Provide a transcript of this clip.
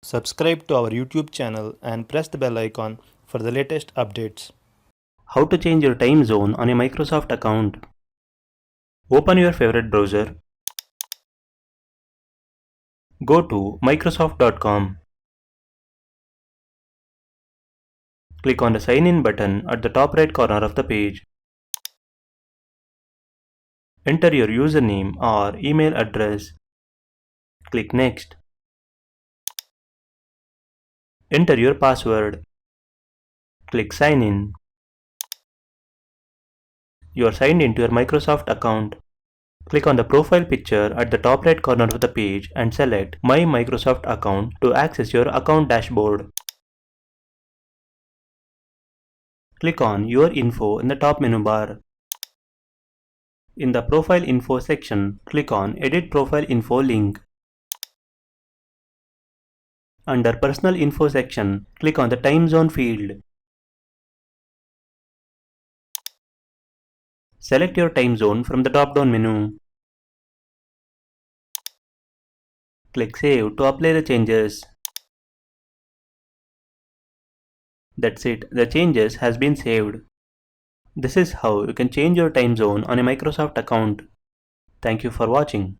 Subscribe to our YouTube channel and press the bell icon for the latest updates. How to change your time zone on a Microsoft account. Open your favorite browser. Go to Microsoft.com. Click on the Sign In button at the top right corner of the page. Enter your username or email address. Click Next. Enter your password. Click Sign In. You are signed into your Microsoft account. Click on the profile picture at the top right corner of the page and select My Microsoft Account to access your account dashboard. Click on Your Info in the top menu bar. In the Profile Info section, click on Edit Profile Info link. Under Personal Info section, click on the Time Zone field. Select your time zone from the drop-down menu. Click Save to apply the changes. That's it, the changes has been saved. This is how you can change your time zone on a Microsoft account. Thank you for watching.